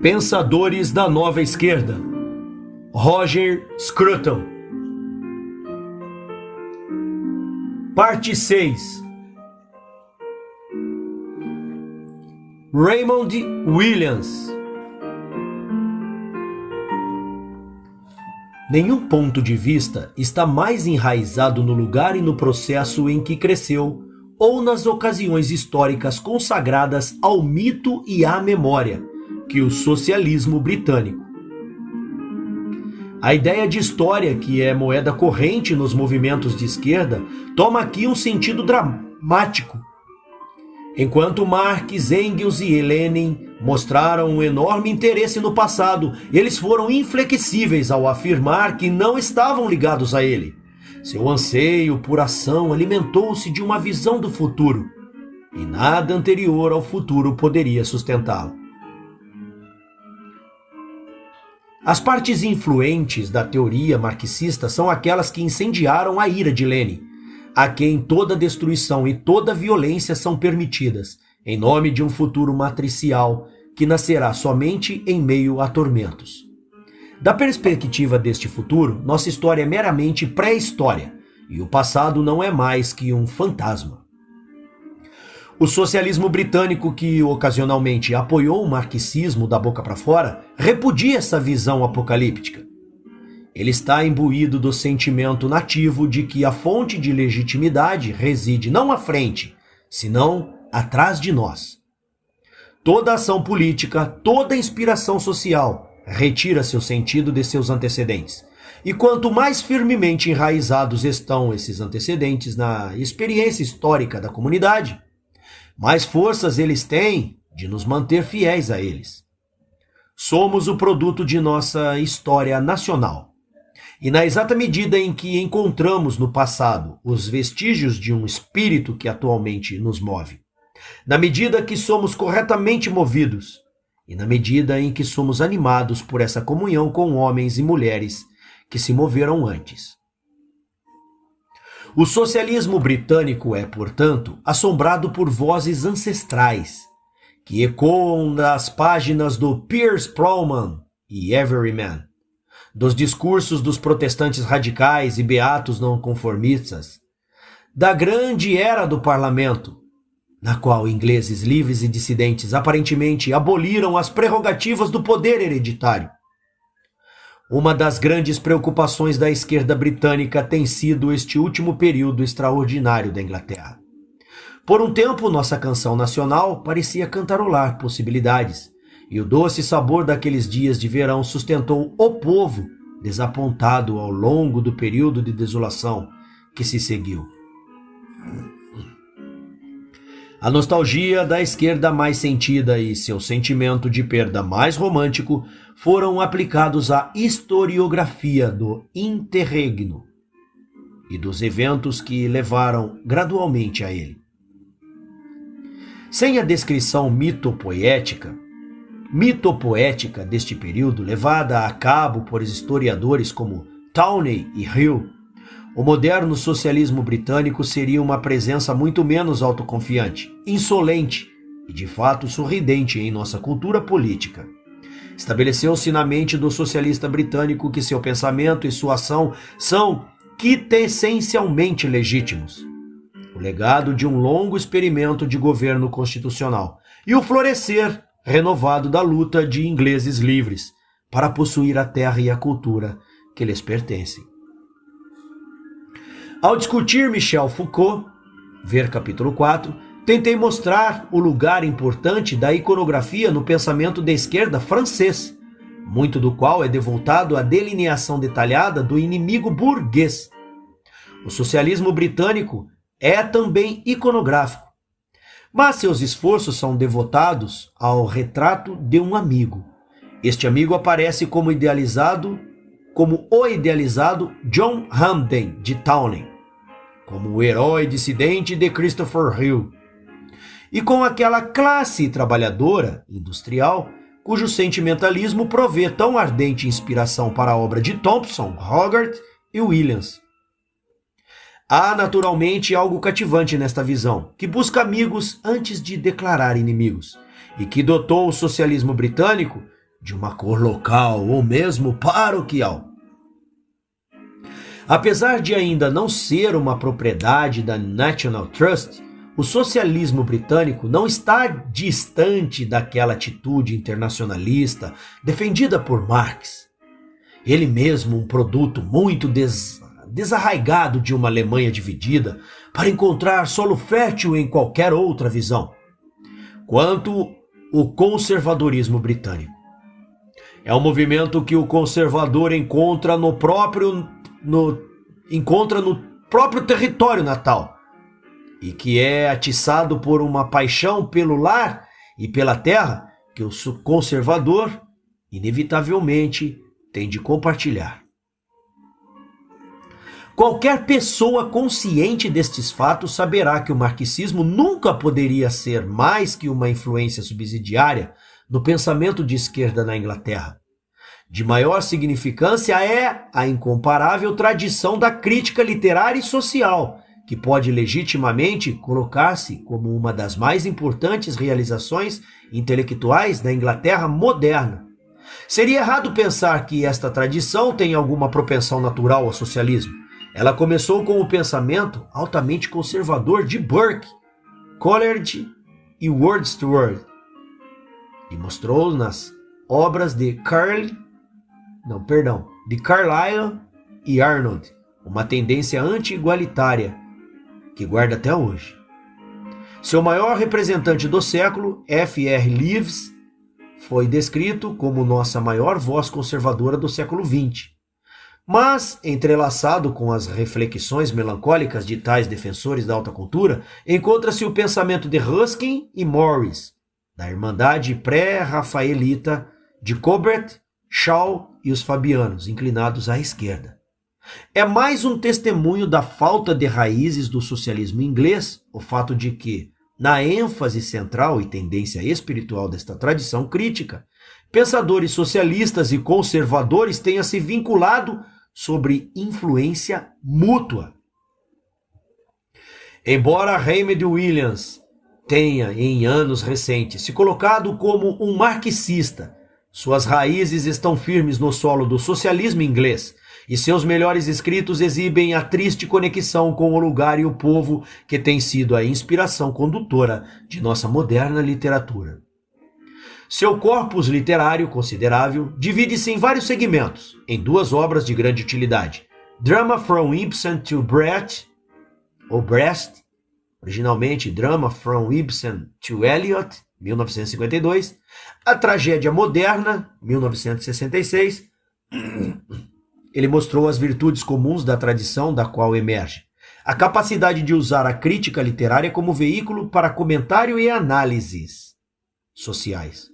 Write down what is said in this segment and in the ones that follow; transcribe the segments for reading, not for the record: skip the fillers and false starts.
Pensadores da Nova Esquerda. Roger Scruton. Parte 6. Raymond Williams. Nenhum ponto de vista está mais enraizado no lugar e no processo em que cresceu, ou nas ocasiões históricas consagradas ao mito e à memória, que o socialismo britânico. A ideia de história, que é moeda corrente nos movimentos de esquerda, toma aqui um sentido dramático. Enquanto Marx, Engels e Lenin mostraram um enorme interesse no passado, eles foram inflexíveis ao afirmar que não estavam ligados a ele. Seu anseio por ação alimentou-se de uma visão do futuro, e nada anterior ao futuro poderia sustentá-lo. As partes influentes da teoria marxista são aquelas que incendiaram a ira de Lenin, a quem toda destruição e toda violência são permitidas, em nome de um futuro matricial que nascerá somente em meio a tormentos. Da perspectiva deste futuro, nossa história é meramente pré-história, e o passado não é mais que um fantasma. O socialismo britânico, que ocasionalmente apoiou o marxismo da boca para fora, repudia essa visão apocalíptica. Ele está imbuído do sentimento nativo de que a fonte de legitimidade reside não à frente, senão atrás de nós. Toda ação política, toda inspiração social retira seu sentido de seus antecedentes. E quanto mais firmemente enraizados estão esses antecedentes na experiência histórica da comunidade, mais forças eles têm de nos manter fiéis a eles. Somos o produto de nossa história nacional. E na exata medida em que encontramos no passado os vestígios de um espírito que atualmente nos move, na medida que somos corretamente movidos, e na medida em que somos animados por essa comunhão com homens e mulheres que se moveram antes. O socialismo britânico é, portanto, assombrado por vozes ancestrais, que ecoam das páginas do Piers Plowman e Everyman, dos discursos dos protestantes radicais e beatos não conformistas, da grande era do parlamento, na qual ingleses livres e dissidentes aparentemente aboliram as prerrogativas do poder hereditário. Uma das grandes preocupações da esquerda britânica tem sido este último período extraordinário da Inglaterra. Por um tempo, nossa canção nacional parecia cantarolar possibilidades, e o doce sabor daqueles dias de verão sustentou o povo, desapontado ao longo do período de desolação que se seguiu. A nostalgia da esquerda mais sentida e seu sentimento de perda mais romântico foram aplicados à historiografia do interregno e dos eventos que levaram gradualmente a ele. Sem a descrição mitopoética deste período, levada a cabo por historiadores como Townley e Hill, o moderno socialismo britânico seria uma presença muito menos autoconfiante, insolente e, de fato, sorridente em nossa cultura política. Estabeleceu-se na mente do socialista britânico que seu pensamento e sua ação são quintessencialmente legítimos. O legado de um longo experimento de governo constitucional e o florescer renovado da luta de ingleses livres para possuir a terra e a cultura que lhes pertencem. Ao discutir Michel Foucault, ver capítulo 4, tentei mostrar o lugar importante da iconografia no pensamento da esquerda francês, muito do qual é devotado à delineação detalhada do inimigo burguês. O socialismo britânico é também iconográfico, mas seus esforços são devotados ao retrato de um amigo. Este amigo aparece como o idealizado John Hampden de Townley, como o herói dissidente de Christopher Hill, e com aquela classe trabalhadora, industrial, cujo sentimentalismo provê tão ardente inspiração para a obra de Thompson, Hogarth e Williams. Há naturalmente algo cativante nesta visão, que busca amigos antes de declarar inimigos, e que dotou o socialismo britânico de uma cor local ou mesmo paroquial. Apesar de ainda não ser uma propriedade da National Trust, o socialismo britânico não está distante daquela atitude internacionalista defendida por Marx. Ele mesmo um produto muito desarraigado de uma Alemanha dividida para encontrar solo fértil em qualquer outra visão. Quanto o conservadorismo britânico. É um movimento que o conservador encontra no próprio território natal e que é atiçado por uma paixão pelo lar e pela terra que o conservador inevitavelmente tem de compartilhar. Qualquer pessoa consciente destes fatos saberá que o marxismo nunca poderia ser mais que uma influência subsidiária no pensamento de esquerda na Inglaterra. De maior significância é a incomparável tradição da crítica literária e social, que pode legitimamente colocar-se como uma das mais importantes realizações intelectuais da Inglaterra moderna. Seria errado pensar que esta tradição tem alguma propensão natural ao socialismo. Ela começou com o pensamento altamente conservador de Burke, Coleridge e Wordsworth, e mostrou nas obras de Carlyle e Arnold uma tendência anti-igualitária que guarda até hoje. Seu maior representante do século, F.R. Leaves, foi descrito como nossa maior voz conservadora do século XX. Mas, entrelaçado com as reflexões melancólicas de tais defensores da alta cultura, encontra-se o pensamento de Ruskin e Morris, da Irmandade pré-rafaelita de Colbert, Shaw e os Fabianos, inclinados à esquerda. É mais um testemunho da falta de raízes do socialismo inglês o fato de que, na ênfase central e tendência espiritual desta tradição crítica, pensadores socialistas e conservadores tenham se vinculado sobre influência mútua. Embora Raymond Williams tenha, em anos recentes, se colocado como um marxista, suas raízes estão firmes no solo do socialismo inglês e seus melhores escritos exibem a triste conexão com o lugar e o povo que tem sido a inspiração condutora de nossa moderna literatura. Seu corpus literário considerável divide-se em vários segmentos, em duas obras de grande utilidade. Drama from Ibsen to Brecht, ou Brest, originalmente Drama from Ibsen to Eliot, 1952, A Tragédia Moderna, 1966. Ele mostrou as virtudes comuns da tradição da qual emerge. A capacidade de usar a crítica literária como veículo para comentário e análises sociais.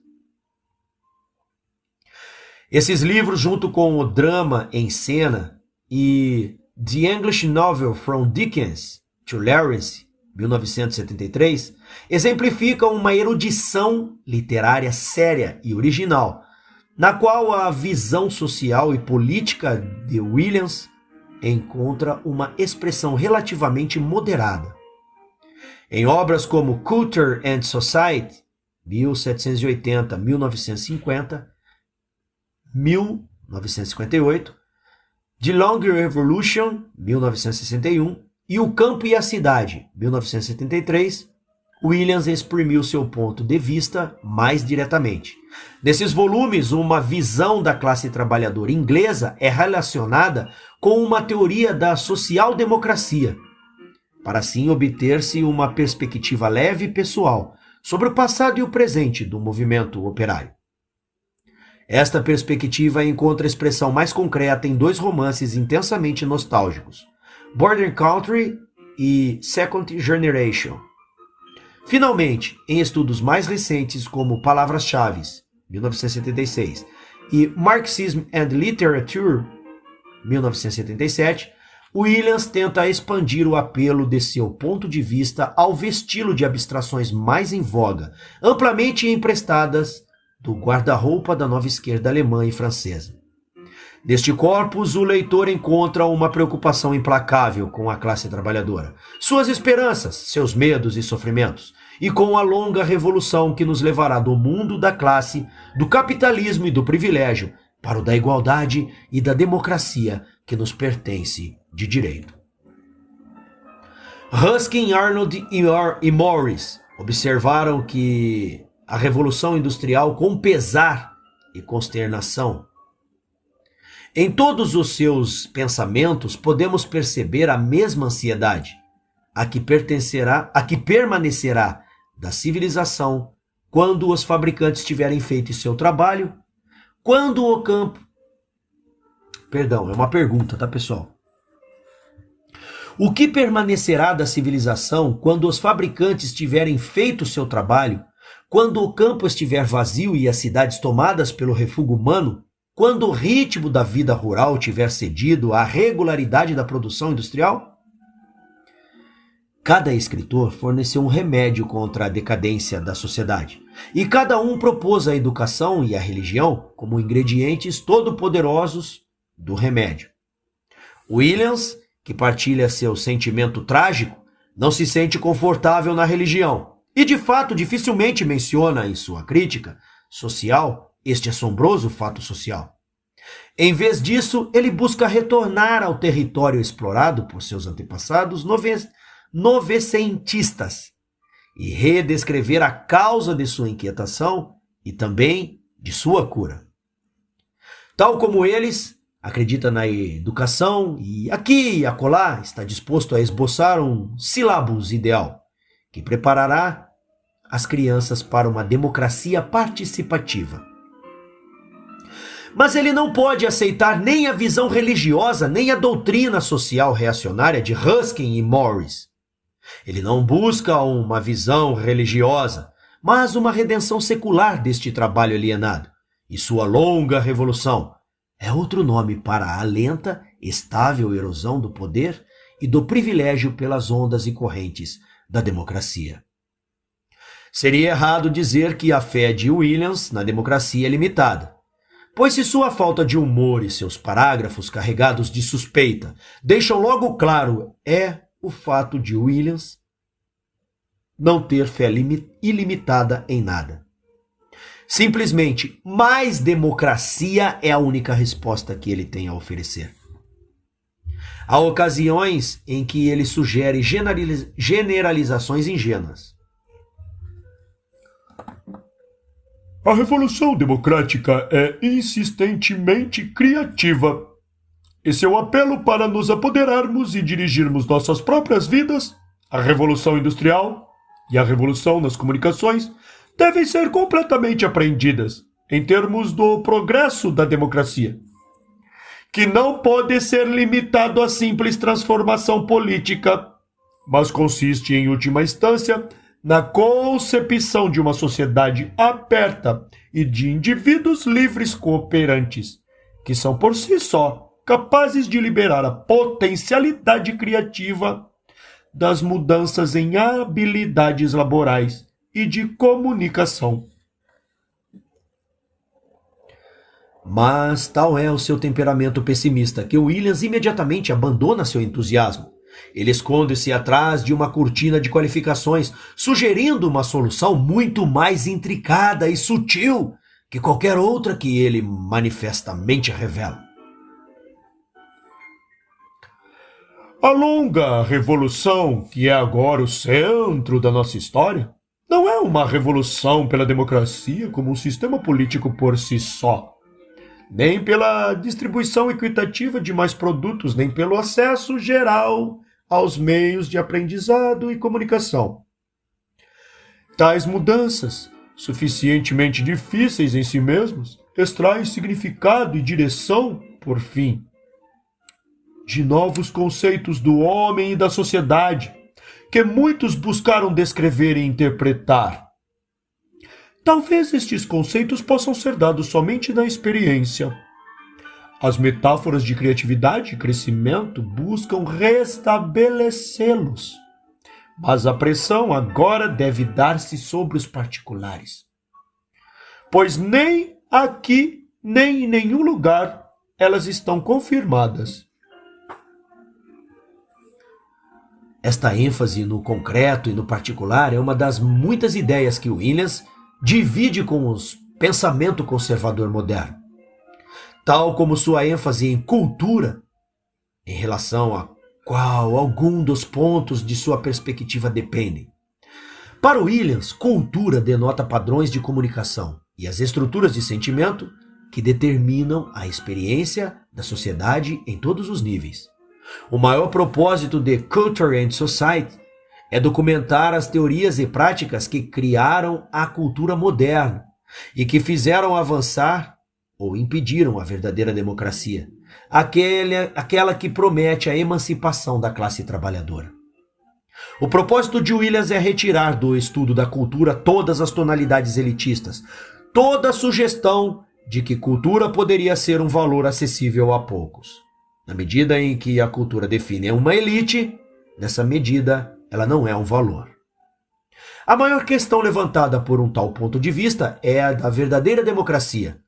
Esses livros, junto com o drama em cena e The English Novel from Dickens to Lawrence, 1973, exemplificam uma erudição literária séria e original, na qual a visão social e política de Williams encontra uma expressão relativamente moderada. Em obras como Culture and Society, 1780-1950, 1958, The Long Revolution, 1961, e O Campo e a Cidade, 1973, Williams exprimiu seu ponto de vista mais diretamente. Nesses volumes, uma visão da classe trabalhadora inglesa é relacionada com uma teoria da social-democracia, para assim obter-se uma perspectiva leve e pessoal sobre o passado e o presente do movimento operário. Esta perspectiva encontra expressão mais concreta em dois romances intensamente nostálgicos, Border Country e Second Generation. Finalmente, em estudos mais recentes como Palavras-Chave, 1976, e Marxism and Literature, 1977, Williams tenta expandir o apelo de seu ponto de vista ao vestilo de abstrações mais em voga, amplamente emprestadas do guarda-roupa da nova esquerda alemã e francesa. Neste corpus, o leitor encontra uma preocupação implacável com a classe trabalhadora, suas esperanças, seus medos e sofrimentos, e com a longa revolução que nos levará do mundo da classe do capitalismo e do privilégio para o da igualdade e da democracia que nos pertence de direito. Ruskin, Arnold e Morris observaram que a Revolução Industrial, com pesar e consternação, em todos os seus pensamentos podemos perceber a mesma ansiedade, a que permanecerá da civilização quando os fabricantes tiverem feito seu trabalho, quando o campo... Perdão, é uma pergunta, tá, pessoal? O que permanecerá da civilização quando os fabricantes tiverem feito seu trabalho, quando o campo estiver vazio e as cidades tomadas pelo refúgio humano, quando o ritmo da vida rural tiver cedido à regularidade da produção industrial? Cada escritor forneceu um remédio contra a decadência da sociedade, e cada um propôs a educação e a religião como ingredientes todo-poderosos do remédio. Williams, que partilha seu sentimento trágico, não se sente confortável na religião, e de fato dificilmente menciona em sua crítica social este assombroso fato social. Em vez disso, ele busca retornar ao território explorado por seus antepassados novecentistas e redescrever a causa de sua inquietação e também de sua cura. Tal como eles, acredita na educação e aqui e acolá está disposto a esboçar um sílabus ideal que preparará as crianças para uma democracia participativa. Mas ele não pode aceitar nem a visão religiosa, nem a doutrina social reacionária de Ruskin e Morris. Ele não busca uma visão religiosa, mas uma redenção secular deste trabalho alienado. E sua longa revolução é outro nome para a lenta, estável erosão do poder e do privilégio pelas ondas e correntes da democracia. Seria errado dizer que a fé de Williams na democracia é limitada, pois se sua falta de humor e seus parágrafos carregados de suspeita deixam logo claro o fato de Williams não ter fé ilimitada em nada. Simplesmente, mais democracia é a única resposta que ele tem a oferecer. Há ocasiões em que ele sugere generalizações ingênuas. A Revolução Democrática é insistentemente criativa. E seu apelo para nos apoderarmos e dirigirmos nossas próprias vidas, a Revolução Industrial e a Revolução nas Comunicações, devem ser completamente apreendidas em termos do progresso da democracia, que não pode ser limitado à simples transformação política, mas consiste, em última instância, na concepção de uma sociedade aberta e de indivíduos livres cooperantes, que são por si só capazes de liberar a potencialidade criativa das mudanças em habilidades laborais e de comunicação. Mas tal é o seu temperamento pessimista que Williams imediatamente abandona seu entusiasmo. Ele esconde-se atrás de uma cortina de qualificações, sugerindo uma solução muito mais intricada e sutil que qualquer outra que ele manifestamente revela. A longa revolução, que é agora o centro da nossa história, não é uma revolução pela democracia como um sistema político por si só, nem pela distribuição equitativa de mais produtos, nem pelo acesso geral aos meios de aprendizado e comunicação. Tais mudanças, suficientemente difíceis em si mesmos, extraem significado e direção, por fim, de novos conceitos do homem e da sociedade, que muitos buscaram descrever e interpretar. Talvez estes conceitos possam ser dados somente na experiência. As metáforas de criatividade e crescimento buscam restabelecê-los, mas a pressão agora deve dar-se sobre os particulares, pois nem aqui, nem em nenhum lugar elas estão confirmadas. Esta ênfase no concreto e no particular é uma das muitas ideias que Williams divide com os pensamento conservador moderno, tal como sua ênfase em cultura, em relação a qual algum dos pontos de sua perspectiva dependem. Para Williams, cultura denota padrões de comunicação e as estruturas de sentimento que determinam a experiência da sociedade em todos os níveis. O maior propósito de Culture and Society é documentar as teorias e práticas que criaram a cultura moderna e que fizeram avançar ou impediram a verdadeira democracia, aquela que promete a emancipação da classe trabalhadora. O propósito de Williams é retirar do estudo da cultura todas as tonalidades elitistas, toda sugestão de que cultura poderia ser um valor acessível a poucos. Na medida em que a cultura define uma elite, nessa medida ela não é um valor. A maior questão levantada por um tal ponto de vista é a da verdadeira democracia.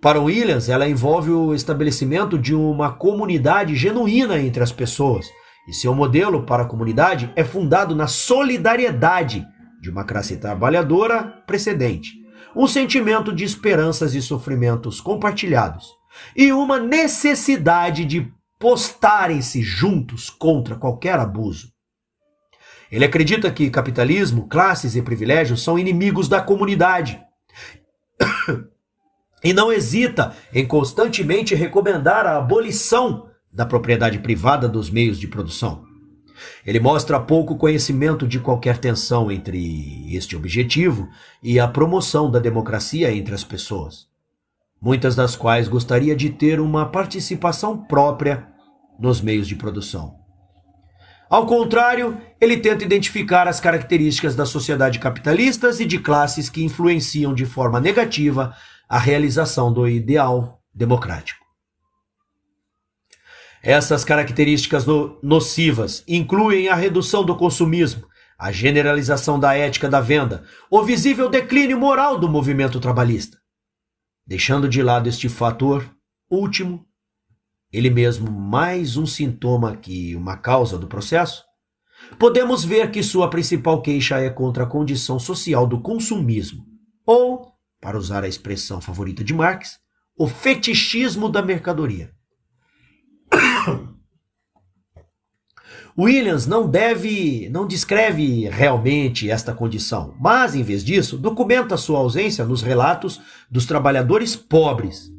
Para Williams, ela envolve o estabelecimento de uma comunidade genuína entre as pessoas, e seu modelo para a comunidade é fundado na solidariedade de uma classe trabalhadora precedente, um sentimento de esperanças e sofrimentos compartilhados, e uma necessidade de postarem-se juntos contra qualquer abuso. Ele acredita que capitalismo, classes e privilégios são inimigos da comunidade e não hesita em constantemente recomendar a abolição da propriedade privada dos meios de produção. Ele mostra pouco conhecimento de qualquer tensão entre este objetivo e a promoção da democracia entre as pessoas, muitas das quais gostaria de ter uma participação própria nos meios de produção. Ao contrário, ele tenta identificar as características da sociedade capitalistas e de classes que influenciam de forma negativa a realização do ideal democrático. Essas características nocivas incluem a redução do consumismo, a generalização da ética da venda, o visível declínio moral do movimento trabalhista. Deixando de lado este fator último, ele mesmo mais um sintoma que uma causa do processo, podemos ver que sua principal queixa é contra a condição social do consumismo, ou, para usar a expressão favorita de Marx, o fetichismo da mercadoria. Williams não descreve realmente esta condição, mas, em vez disso, documenta sua ausência nos relatos dos trabalhadores pobres.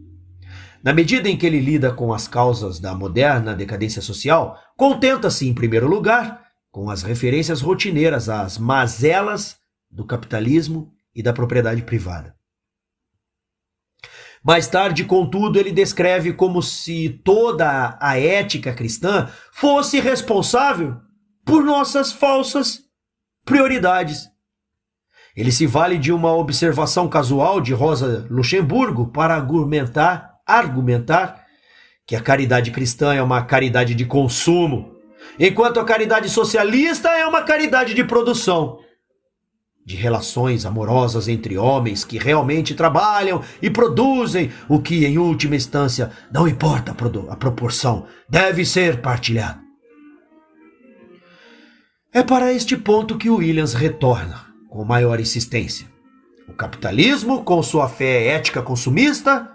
Na medida em que ele lida com as causas da moderna decadência social, contenta-se, em primeiro lugar, com as referências rotineiras às mazelas do capitalismo e da propriedade privada. Mais tarde, contudo, ele descreve como se toda a ética cristã fosse responsável por nossas falsas prioridades. Ele se vale de uma observação casual de Rosa Luxemburgo para argumentar que a caridade cristã é uma caridade de consumo, enquanto a caridade socialista é uma caridade de produção, de relações amorosas entre homens que realmente trabalham e produzem o que, em última instância, não importa a proporção, deve ser partilhado. É para este ponto que Williams retorna com maior insistência. O capitalismo, com sua fé ética consumista,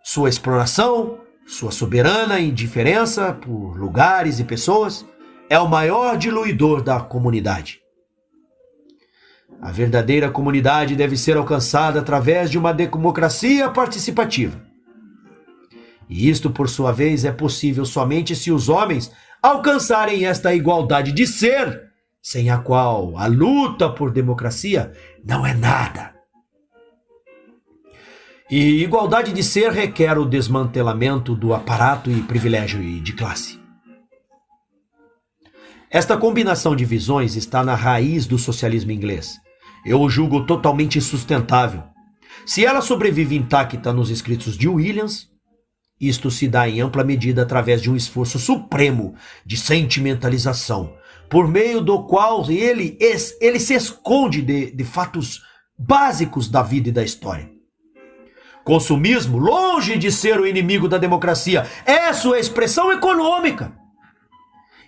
sua exploração, sua soberana indiferença por lugares e pessoas, é o maior diluidor da comunidade. A verdadeira comunidade deve ser alcançada através de uma democracia participativa. E isto, por sua vez, é possível somente se os homens alcançarem esta igualdade de ser, sem a qual a luta por democracia não é nada. E igualdade de ser requer o desmantelamento do aparato e privilégio de classe. Esta combinação de visões está na raiz do socialismo inglês. Eu o julgo totalmente insustentável. Se ela sobrevive intacta nos escritos de Williams, isto se dá em ampla medida através de um esforço supremo de sentimentalização, por meio do qual ele se esconde de fatos básicos da vida e da história. Consumismo, longe de ser o inimigo da democracia, é sua expressão econômica.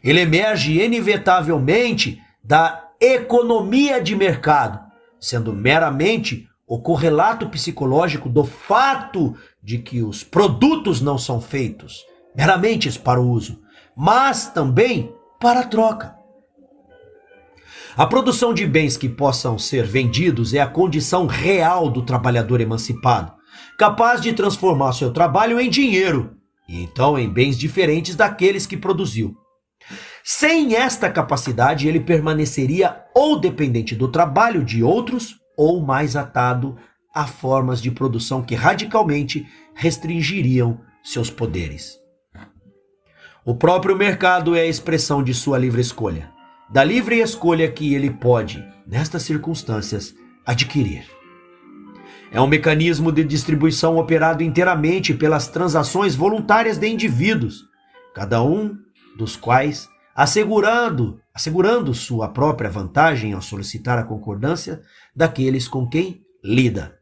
Ele emerge inevitavelmente da economia de mercado, sendo meramente o correlato psicológico do fato de que os produtos não são feitos meramente para o uso, mas também para a troca. A produção de bens que possam ser vendidos é a condição real do trabalhador emancipado, capaz de transformar seu trabalho em dinheiro, e então em bens diferentes daqueles que produziu. Sem esta capacidade, ele permaneceria ou dependente do trabalho de outros, ou mais atado a formas de produção que radicalmente restringiriam seus poderes. O próprio mercado é a expressão de sua livre escolha, da livre escolha que ele pode, nestas circunstâncias, adquirir. É um mecanismo de distribuição operado inteiramente pelas transações voluntárias de indivíduos, cada um dos quais assegurando sua própria vantagem ao solicitar a concordância daqueles com quem lida.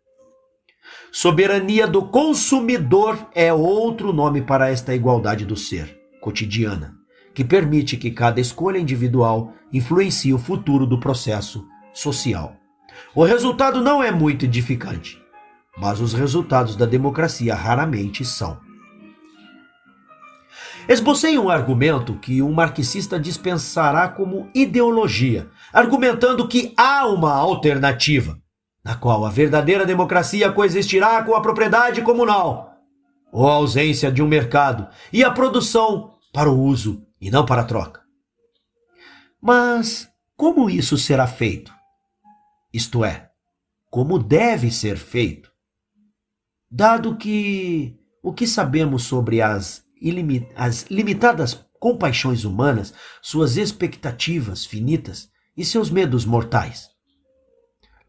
Soberania do consumidor é outro nome para esta igualdade do ser, cotidiana, que permite que cada escolha individual influencie o futuro do processo social. O resultado não é muito edificante, mas os resultados da democracia raramente são. Esbocei um argumento que um marxista dispensará como ideologia, argumentando que há uma alternativa, na qual a verdadeira democracia coexistirá com a propriedade comunal, ou a ausência de um mercado e a produção para o uso e não para a troca. Mas como isso será feito? Isto é, como deve ser feito? Dado que o que sabemos sobre as limitadas compaixões humanas, suas expectativas finitas e seus medos mortais.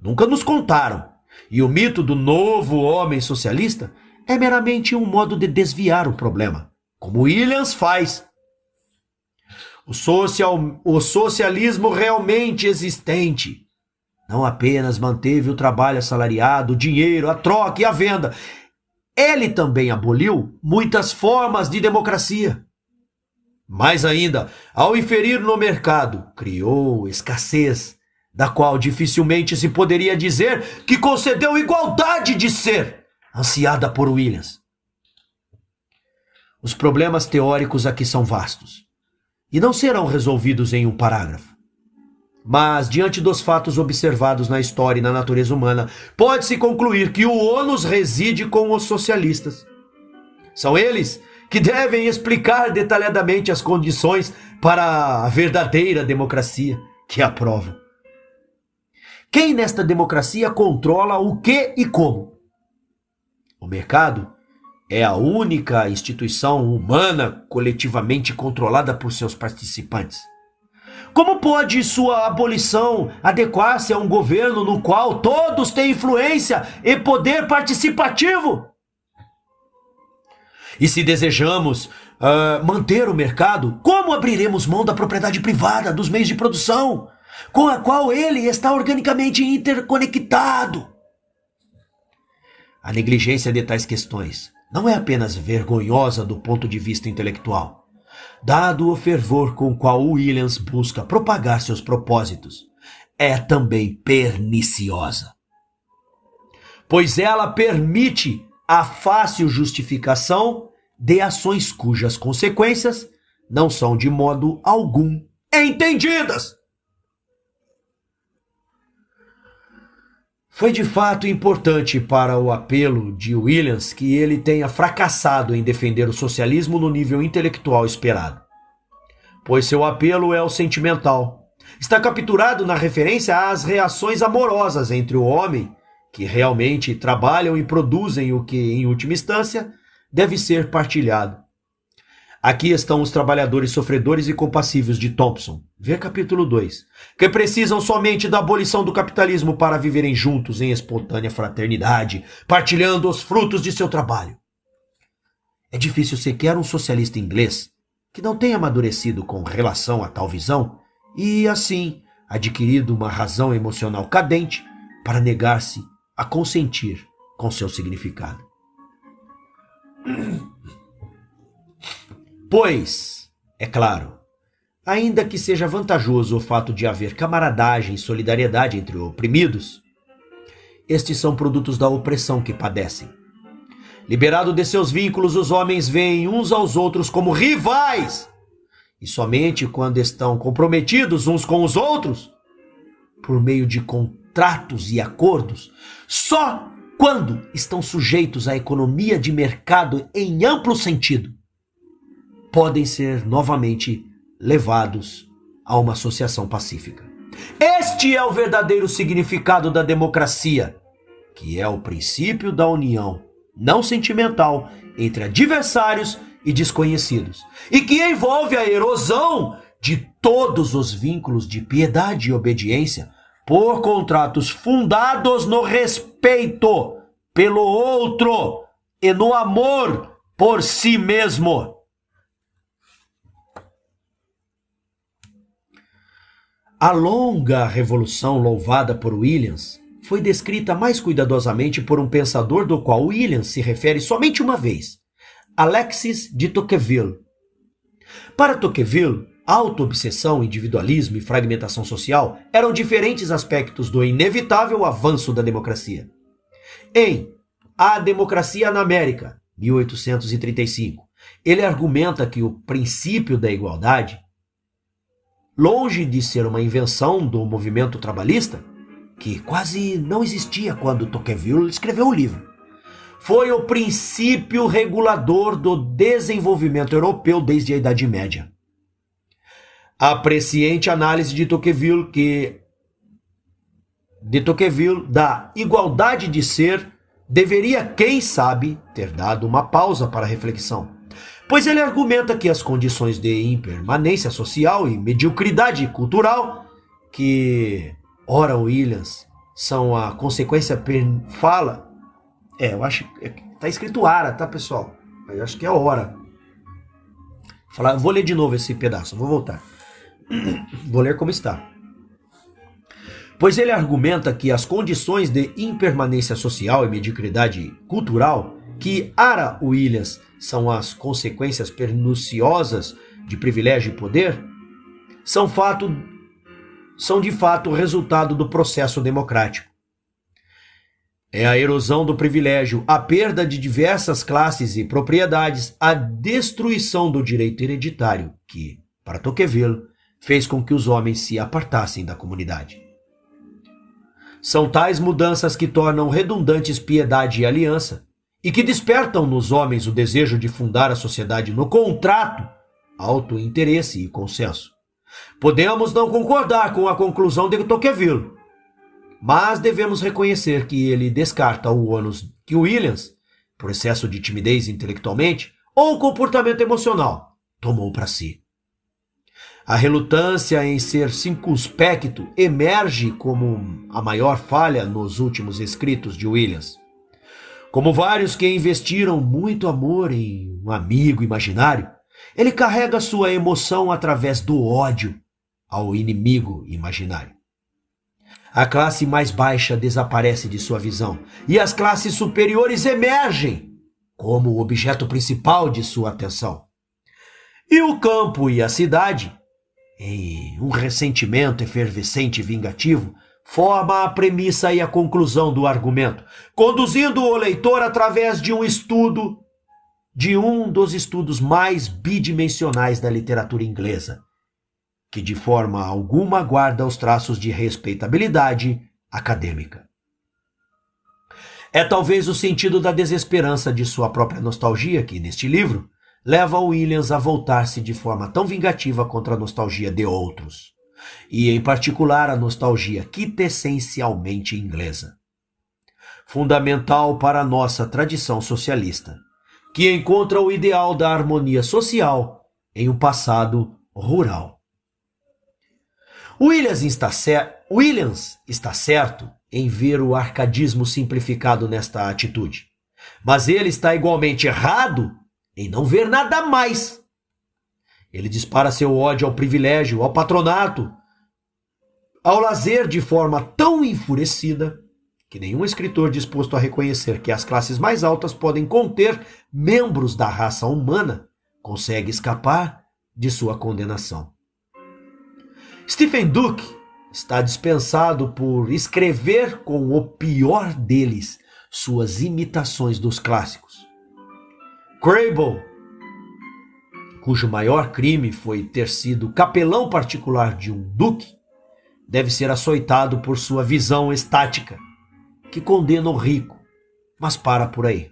Nunca nos contaram, e o mito do novo homem socialista é meramente um modo de desviar o problema, como Williams faz. O socialismo realmente existente não apenas manteve o trabalho assalariado, o dinheiro, a troca e a venda. Ele também aboliu muitas formas de democracia. Mais ainda, ao inferir no mercado, criou escassez, da qual dificilmente se poderia dizer que concedeu igualdade de ser, ansiada por Williams. Os problemas teóricos aqui são vastos, e não serão resolvidos em um parágrafo. Mas, diante dos fatos observados na história e na natureza humana, pode-se concluir que o ônus reside com os socialistas. São eles que devem explicar detalhadamente as condições para a verdadeira democracia que aprovam. Quem nesta democracia controla o que e como? O mercado é a única instituição humana coletivamente controlada por seus participantes. Como pode sua abolição adequar-se a um governo no qual todos têm influência e poder participativo? E se desejamos manter o mercado, como abriremos mão da propriedade privada dos meios de produção, com a qual ele está organicamente interconectado? A negligência de tais questões não é apenas vergonhosa do ponto de vista intelectual, dado o fervor com o qual Williams busca propagar seus propósitos, é também perniciosa, pois ela permite a fácil justificação de ações cujas consequências não são de modo algum entendidas. Foi de fato importante para o apelo de Williams que ele tenha fracassado em defender o socialismo no nível intelectual esperado, pois seu apelo é o sentimental. Está capturado na referência às reações amorosas entre o homem, que realmente trabalham e produzem o que, em última instância, deve ser partilhado. Aqui estão os trabalhadores sofredores e compassivos de Thompson, vê capítulo 2, que precisam somente da abolição do capitalismo para viverem juntos em espontânea fraternidade, partilhando os frutos de seu trabalho. É difícil sequer um socialista inglês que não tenha amadurecido com relação a tal visão e, assim, adquirido uma razão emocional cadente para negar-se a consentir com seu significado. Pois, é claro, ainda que seja vantajoso o fato de haver camaradagem e solidariedade entre oprimidos, estes são produtos da opressão que padecem. Liberado de seus vínculos, os homens veem uns aos outros como rivais. E somente quando estão comprometidos uns com os outros, por meio de contratos e acordos, só quando estão sujeitos à economia de mercado em amplo sentido, podem ser novamente levados a uma associação pacífica. Este é o verdadeiro significado da democracia, que é o princípio da união não sentimental entre adversários e desconhecidos, e que envolve a erosão de todos os vínculos de piedade e obediência por contratos fundados no respeito pelo outro e no amor por si mesmo. A longa revolução louvada por Williams foi descrita mais cuidadosamente por um pensador do qual Williams se refere somente uma vez, Alexis de Tocqueville. Para Tocqueville, autoobsessão, individualismo e fragmentação social eram diferentes aspectos do inevitável avanço da democracia. Em A Democracia na América, 1835, ele argumenta que o princípio da igualdade, longe de ser uma invenção do movimento trabalhista, que quase não existia quando Tocqueville escreveu o livro, foi o princípio regulador do desenvolvimento europeu desde a Idade Média. A presciente análise de Tocqueville da igualdade de ser deveria, quem sabe, ter dado uma pausa para a reflexão, pois ele argumenta que as condições de impermanência social e mediocridade cultural que, ora Williams, são a consequência eu acho que tá escrito ara, tá, pessoal? Eu acho que é hora. Vou ler de novo esse pedaço, vou voltar. Vou ler como está. Pois ele argumenta que as condições de impermanência social e mediocridade cultural que ara Williams são as consequências perniciosas de privilégio e poder, são de fato o resultado do processo democrático. É a erosão do privilégio, a perda de diversas classes e propriedades, a destruição do direito hereditário que, para Tocqueville, fez com que os homens se apartassem da comunidade. São tais mudanças que tornam redundantes piedade e aliança, e que despertam nos homens o desejo de fundar a sociedade no contrato, autointeresse e consenso. Podemos não concordar com a conclusão de Tocqueville, mas devemos reconhecer que ele descarta o ônus que Williams, por excesso de timidez intelectualmente ou comportamento emocional, tomou para si. A relutância em ser circunspecto emerge como a maior falha nos últimos escritos de Williams. Como vários que investiram muito amor em um amigo imaginário, ele carrega sua emoção através do ódio ao inimigo imaginário. A classe mais baixa desaparece de sua visão e as classes superiores emergem como o objeto principal de sua atenção. E o campo e a cidade, em um ressentimento efervescente e vingativo, forma a premissa e a conclusão do argumento, conduzindo o leitor através de um dos estudos mais bidimensionais da literatura inglesa, que de forma alguma guarda os traços de respeitabilidade acadêmica. É talvez o sentido da desesperança de sua própria nostalgia que, neste livro, leva Williams a voltar-se de forma tão vingativa contra a nostalgia de outros, e em particular a nostalgia quintessencialmente inglesa, fundamental para a nossa tradição socialista, que encontra o ideal da harmonia social em um passado rural. Williams está certo em ver o arcadismo simplificado nesta atitude, mas ele está igualmente errado em não ver nada mais. Ele dispara seu ódio ao privilégio, ao patronato, ao lazer de forma tão enfurecida que nenhum escritor disposto a reconhecer que as classes mais altas podem conter membros da raça humana consegue escapar de sua condenação. Stephen Duke, está dispensado por escrever com o pior deles suas imitações dos clássicos. Crabbe, cujo maior crime foi ter sido capelão particular de um duque, deve ser açoitado por sua visão estática, que condena o rico, mas para por aí.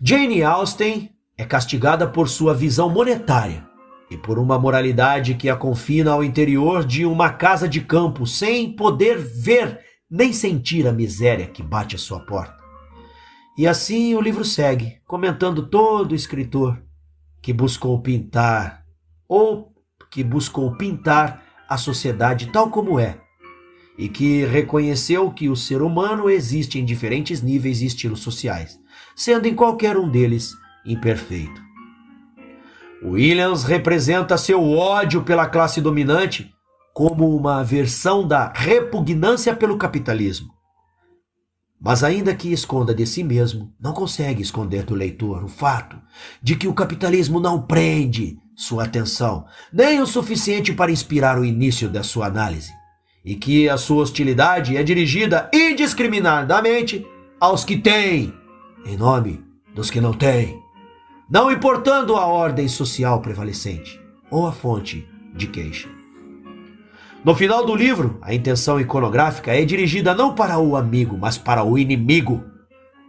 Jane Austen é castigada por sua visão monetária e por uma moralidade que a confina ao interior de uma casa de campo sem poder ver nem sentir a miséria que bate à sua porta. E assim o livro segue, comentando todo escritor que buscou pintar a sociedade tal como é, e que reconheceu que o ser humano existe em diferentes níveis e estilos sociais, sendo em qualquer um deles imperfeito. Williams representa seu ódio pela classe dominante como uma versão da repugnância pelo capitalismo. Mas ainda que esconda de si mesmo, não consegue esconder do leitor o fato de que o capitalismo não prende sua atenção, nem o suficiente para inspirar o início da sua análise, e que a sua hostilidade é dirigida indiscriminadamente aos que têm, em nome dos que não têm, não importando a ordem social prevalecente ou a fonte de queixa. No final do livro, a intenção iconográfica é dirigida não para o amigo, mas para o inimigo,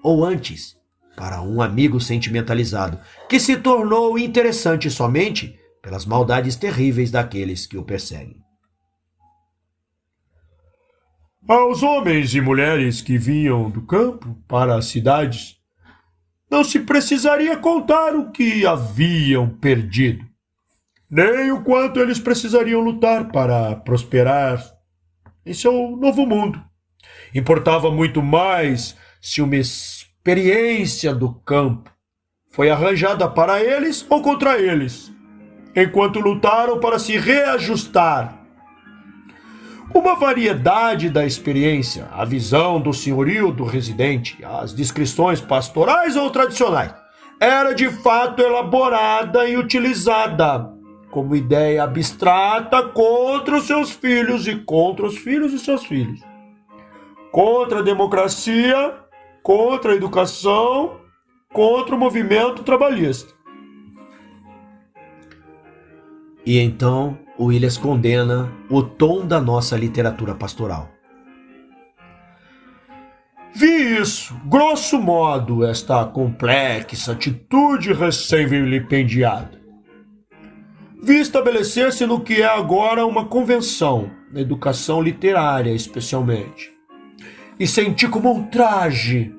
ou antes, para um amigo sentimentalizado, que se tornou interessante somente pelas maldades terríveis daqueles que o perseguem. Aos homens e mulheres que vinham do campo para as cidades, não se precisaria contar o que haviam perdido, nem o quanto eles precisariam lutar para prosperar em seu novo mundo. Importava muito mais se uma experiência do campo foi arranjada para eles ou contra eles, enquanto lutaram para se reajustar. Uma variedade da experiência, a visão do senhorio do residente, as descrições pastorais ou tradicionais, era de fato elaborada e utilizada como ideia abstrata contra os seus filhos e contra os filhos de seus filhos, contra a democracia, contra a educação, contra o movimento trabalhista. E então Williams condena o tom da nossa literatura pastoral. Vi isso, grosso modo, esta complexa atitude recém-vilipendiada. Vi estabelecer-se no que é agora uma convenção, na educação literária especialmente, e senti como um traje,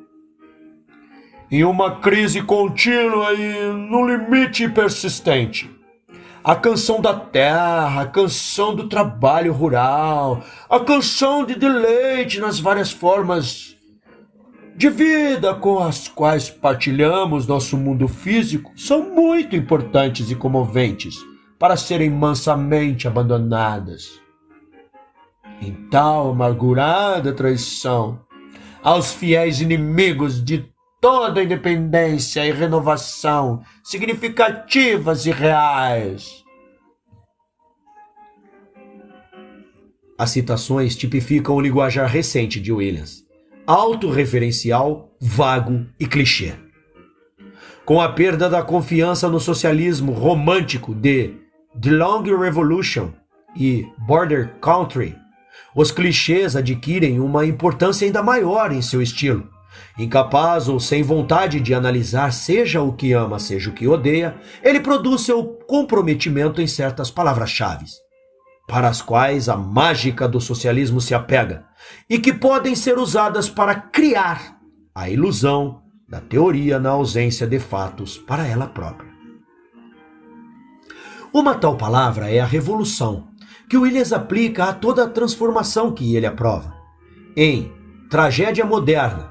em uma crise contínua e num limite persistente. A canção da terra, a canção do trabalho rural, a canção de deleite nas várias formas de vida com as quais partilhamos nosso mundo físico são muito importantes e comoventes para serem mansamente abandonadas. Em tal amargurada traição aos fiéis inimigos de toda independência e renovação significativas e reais. As citações tipificam o linguajar recente de Williams, autorreferencial, vago e clichê. Com a perda da confiança no socialismo romântico de The Long Revolution e Border Country, os clichês adquirem uma importância ainda maior em seu estilo. Incapaz ou sem vontade de analisar seja o que ama, seja o que odeia, ele produz seu comprometimento em certas palavras-chave, para as quais a mágica do socialismo se apega, e que podem ser usadas para criar a ilusão da teoria na ausência de fatos para ela própria. Uma tal palavra é a revolução, que Williams aplica a toda a transformação que ele aprova. Em Tragédia Moderna,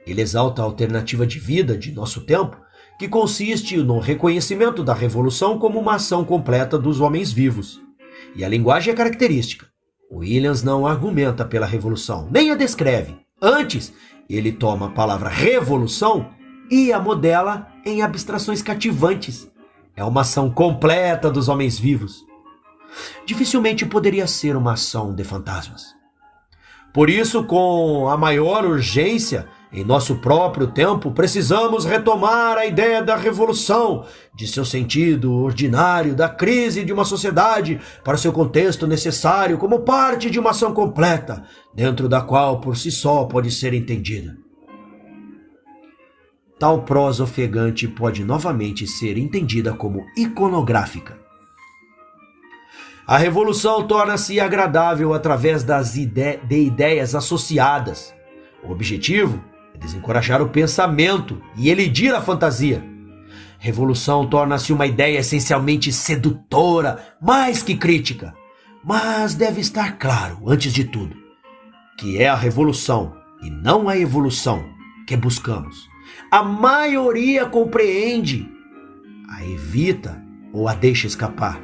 ele exalta a alternativa de vida de nosso tempo, que consiste no reconhecimento da revolução como uma ação completa dos homens vivos. E a linguagem é característica. Williams não argumenta pela revolução, nem a descreve. Antes, ele toma a palavra revolução e a modela em abstrações cativantes. É uma ação completa dos homens vivos. dificilmente poderia ser uma ação de fantasmas. Por isso, com a maior urgência, em nosso próprio tempo, precisamos retomar a ideia da revolução, de seu sentido ordinário, da crise de uma sociedade, para seu contexto necessário, como parte de uma ação completa, dentro da qual por si só pode ser entendida. Tal prosa ofegante pode novamente ser entendida como iconográfica. A revolução torna-se agradável através de ideias associadas. O objetivo é desencorajar o pensamento e elidir a fantasia. Revolução torna-se uma ideia essencialmente sedutora, mais que crítica. Mas deve estar claro, antes de tudo, que é a revolução e não a evolução que buscamos. A maioria compreende, a evita ou a deixa escapar.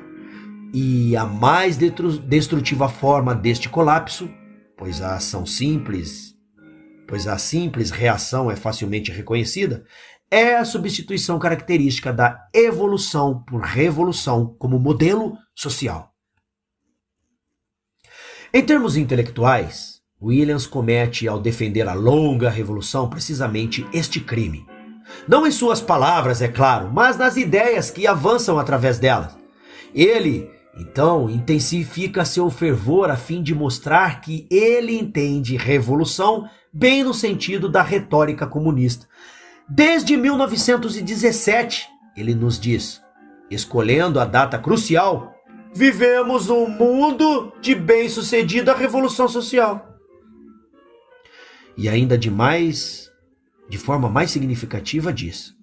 E a mais destrutiva forma deste colapso, pois a simples reação é facilmente reconhecida, é a substituição característica da evolução por revolução como modelo social. Em termos intelectuais, Williams comete, ao defender a longa revolução, precisamente este crime. Não em suas palavras, é claro, mas nas ideias que avançam através delas. Ele, então, intensifica seu fervor a fim de mostrar que ele entende revolução bem no sentido da retórica comunista. Desde 1917, ele nos diz, escolhendo a data crucial, vivemos um mundo de bem-sucedida revolução social. E ainda de forma mais significativa diz: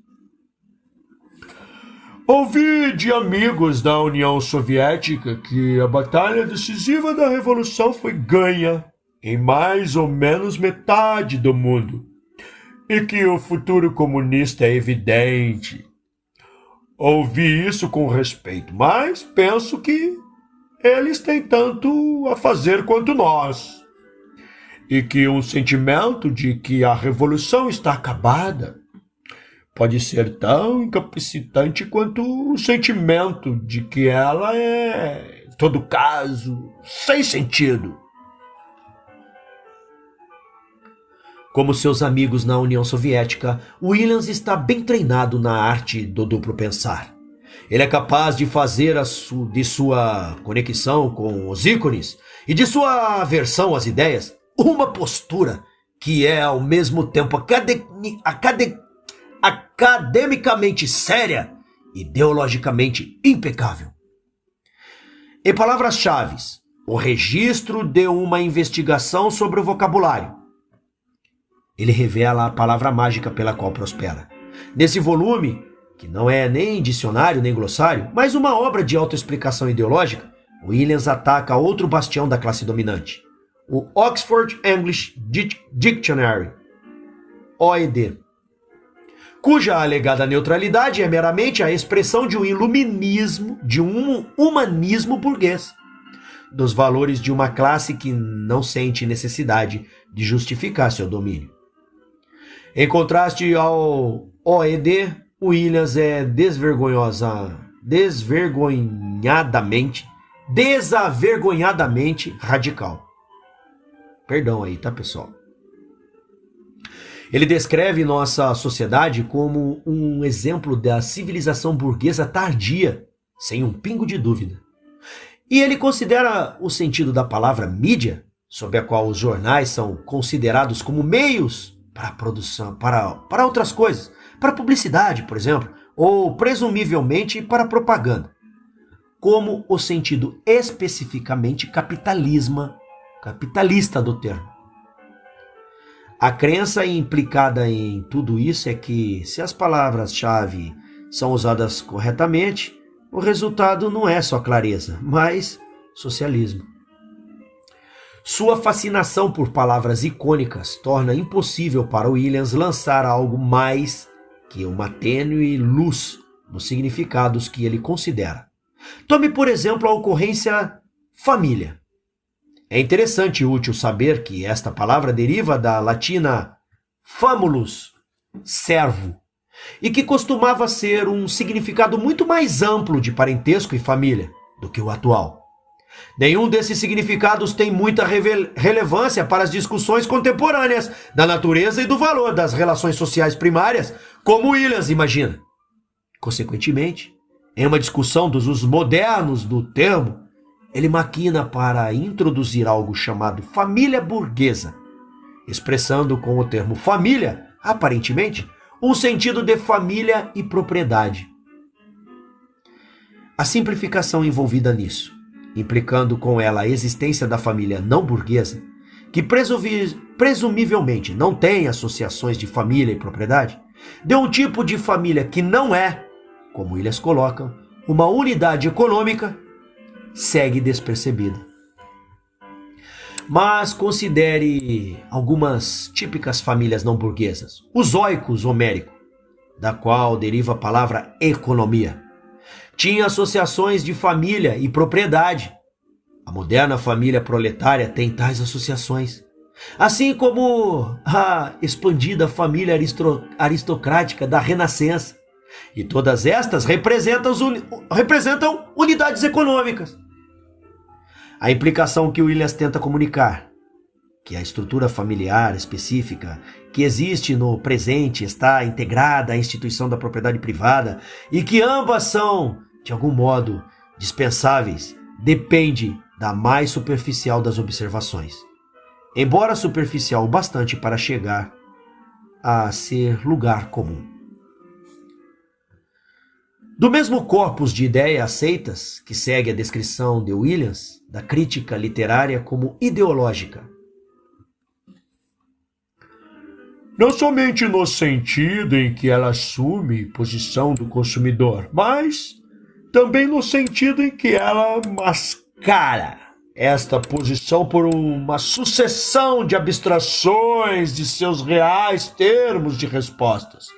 ouvi de amigos da União Soviética que a batalha decisiva da Revolução foi ganha em mais ou menos metade do mundo e que o futuro comunista é evidente. Ouvi isso com respeito, mas penso que eles têm tanto a fazer quanto nós. E que um sentimento de que a revolução está acabada pode ser tão incapacitante quanto o sentimento de que ela é, em todo caso, sem sentido. Como seus amigos na União Soviética, Williams está bem treinado na arte do duplo pensar. Ele é capaz de fazer de sua conexão com os ícones e de sua aversão às ideias uma postura que é ao mesmo tempo academicamente séria e ideologicamente impecável. Em palavras-chave, o registro de uma investigação sobre o vocabulário. Ele revela a palavra mágica pela qual prospera. Nesse volume, que não é nem dicionário nem glossário, mas uma obra de autoexplicação ideológica, Williams ataca outro bastião da classe dominante, o Oxford English Dictionary, OED, cuja alegada neutralidade é meramente a expressão de um humanismo burguês, dos valores de uma classe que não sente necessidade de justificar seu domínio. Em contraste ao OED, Williams é desavergonhadamente radical. Perdão aí, tá, pessoal? Ele descreve nossa sociedade como um exemplo da civilização burguesa tardia, sem um pingo de dúvida. E ele considera o sentido da palavra mídia, sob a qual os jornais são considerados como meios para a produção, para outras coisas, para publicidade, por exemplo, ou presumivelmente para propaganda, como o sentido especificamente capitalista do termo. A crença implicada em tudo isso é que, se as palavras-chave são usadas corretamente, o resultado não é só clareza, mas socialismo. Sua fascinação por palavras icônicas torna impossível para Williams lançar algo mais que uma tênue luz nos significados que ele considera. Tome, por exemplo, a ocorrência família. É interessante e útil saber que esta palavra deriva da latina famulus, servo, e que costumava ser um significado muito mais amplo de parentesco e família do que o atual. Nenhum desses significados tem muita relevância para as discussões contemporâneas da natureza e do valor das relações sociais primárias, como Williams imagina. Consequentemente, em uma discussão dos usos modernos do termo, ele maquina para introduzir algo chamado família burguesa, expressando com o termo família, aparentemente, um sentido de família e propriedade. A simplificação envolvida nisso, implicando com ela a existência da família não burguesa, que presumivelmente não tem associações de família e propriedade, deu um tipo de família que não é, como eles colocam, uma unidade econômica, segue despercebida. Mas considere algumas típicas famílias não burguesas. O zoicos homérico, da qual deriva a palavra economia, tinha associações de família e propriedade. A moderna família proletária tem tais associações, assim como a expandida família aristocrática da Renascença. E todas estas representam unidades econômicas. A implicação que Williams tenta comunicar, que a estrutura familiar específica que existe no presente está integrada à instituição da propriedade privada e que ambas são, de algum modo, dispensáveis, depende da mais superficial das observações, embora superficial o bastante para chegar a ser lugar comum. Do mesmo corpus de ideias aceitas, que segue a descrição de Williams, da crítica literária como ideológica. Não somente no sentido em que ela assume posição do consumidor, mas também no sentido em que ela mascara esta posição por uma sucessão de abstrações de seus reais termos de respostas,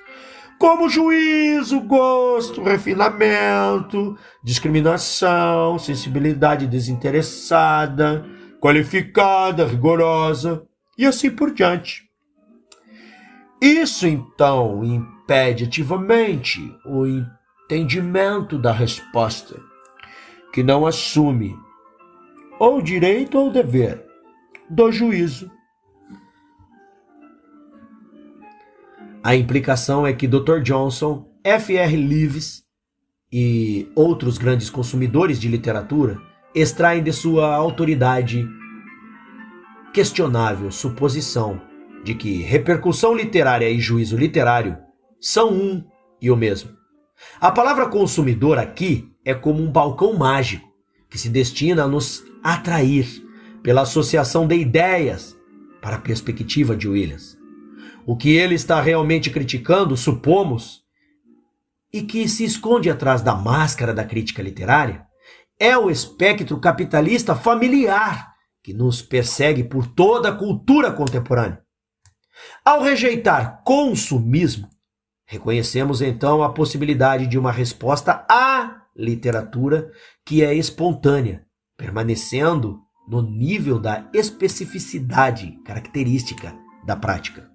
como juízo, gosto, refinamento, discriminação, sensibilidade desinteressada, qualificada, rigorosa e assim por diante. Isso, então, impede ativamente o entendimento da resposta, que não assume ou direito ou dever do juízo. A implicação é que Dr. Johnson, F.R. Leavis e outros grandes consumidores de literatura extraem de sua autoridade questionável suposição de que repercussão literária e juízo literário são um e o mesmo. A palavra consumidor aqui é como um balcão mágico que se destina a nos atrair pela associação de ideias para a perspectiva de Williams. O que ele está realmente criticando, supomos, e que se esconde atrás da máscara da crítica literária, é o espectro capitalista familiar que nos persegue por toda a cultura contemporânea. Ao rejeitar consumismo, reconhecemos então a possibilidade de uma resposta à literatura que é espontânea, permanecendo no nível da especificidade característica da prática.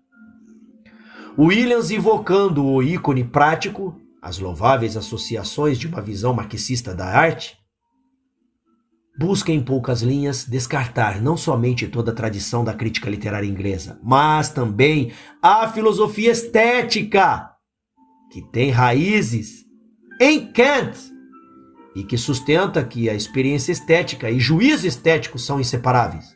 Williams, invocando o ícone prático, as louváveis associações de uma visão marxista da arte, busca em poucas linhas descartar não somente toda a tradição da crítica literária inglesa, mas também a filosofia estética, que tem raízes em Kant e que sustenta que a experiência estética e juízo estético são inseparáveis.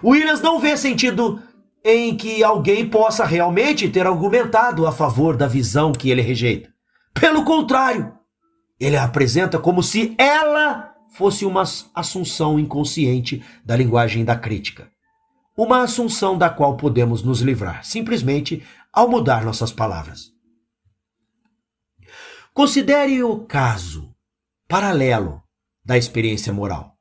Williams não vê sentido em que alguém possa realmente ter argumentado a favor da visão que ele rejeita. Pelo contrário, ele a apresenta como se ela fosse uma assunção inconsciente da linguagem da crítica. Uma assunção da qual podemos nos livrar, simplesmente ao mudar nossas palavras. Considere o caso paralelo da experiência moral.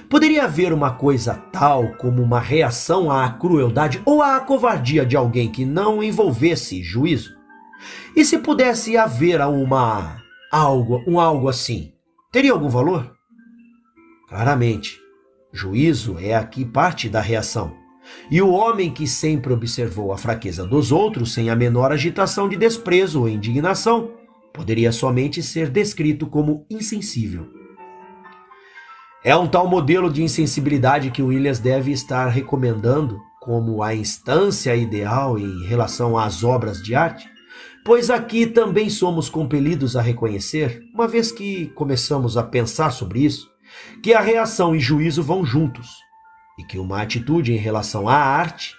Poderia haver uma coisa tal como uma reação à crueldade ou à covardia de alguém que não envolvesse juízo? E se pudesse haver algo assim, teria algum valor? Claramente, juízo é aqui parte da reação. E o homem que sempre observou a fraqueza dos outros sem a menor agitação de desprezo ou indignação, poderia somente ser descrito como insensível. É um tal modelo de insensibilidade que Williams deve estar recomendando como a instância ideal em relação às obras de arte? Pois aqui também somos compelidos a reconhecer, uma vez que começamos a pensar sobre isso, que a reação e juízo vão juntos, e que uma atitude em relação à arte,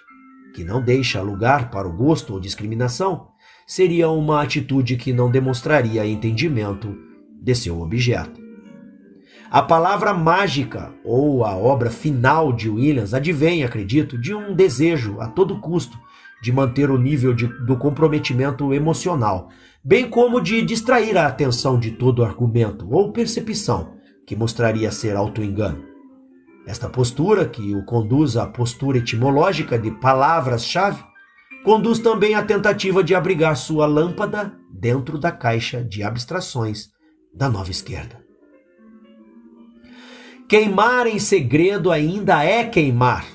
que não deixa lugar para o gosto ou discriminação, seria uma atitude que não demonstraria entendimento de seu objeto. A palavra mágica, ou a obra final de Williams, advém, acredito, de um desejo a todo custo de manter o nível do comprometimento emocional, bem como de distrair a atenção de todo argumento ou percepção que mostraria ser auto-engano. Esta postura, que o conduz à postura etimológica de palavras-chave, conduz também à tentativa de abrigar sua lâmpada dentro da caixa de abstrações da nova esquerda. Queimar em segredo ainda é queimar,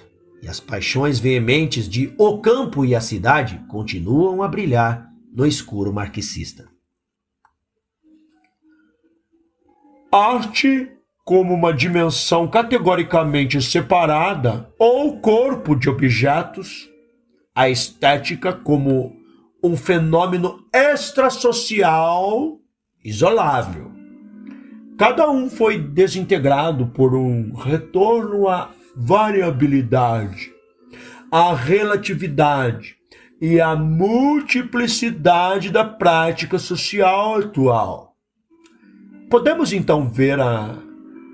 e as paixões veementes de O Campo e a Cidade continuam a brilhar no escuro marxista. Arte como uma dimensão categoricamente separada ou corpo de objetos, a estética como um fenômeno extrasocial isolável. Cada um foi desintegrado por um retorno à variabilidade, à relatividade e à multiplicidade da prática social atual. Podemos então ver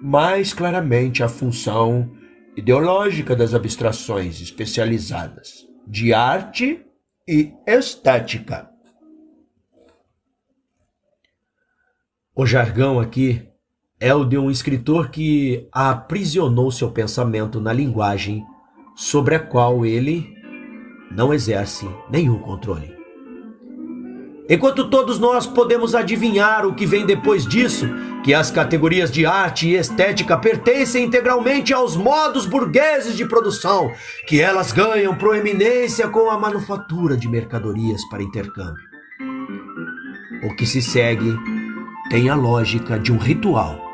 mais claramente a função ideológica das abstrações especializadas de arte e estética. O jargão aqui é o de um escritor que aprisionou seu pensamento na linguagem sobre a qual ele não exerce nenhum controle. Enquanto todos nós podemos adivinhar o que vem depois disso, que as categorias de arte e estética pertencem integralmente aos modos burgueses de produção, que elas ganham proeminência com a manufatura de mercadorias para intercâmbio. O que se segue tem a lógica de um ritual,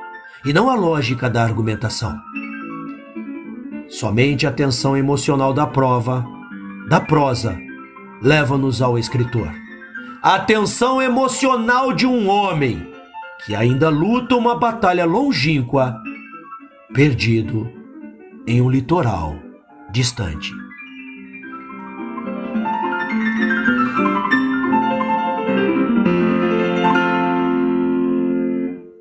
e não a lógica da argumentação. Somente a tensão emocional da prosa, leva-nos ao escritor. A tensão emocional de um homem que ainda luta uma batalha longínqua, perdido em um litoral distante.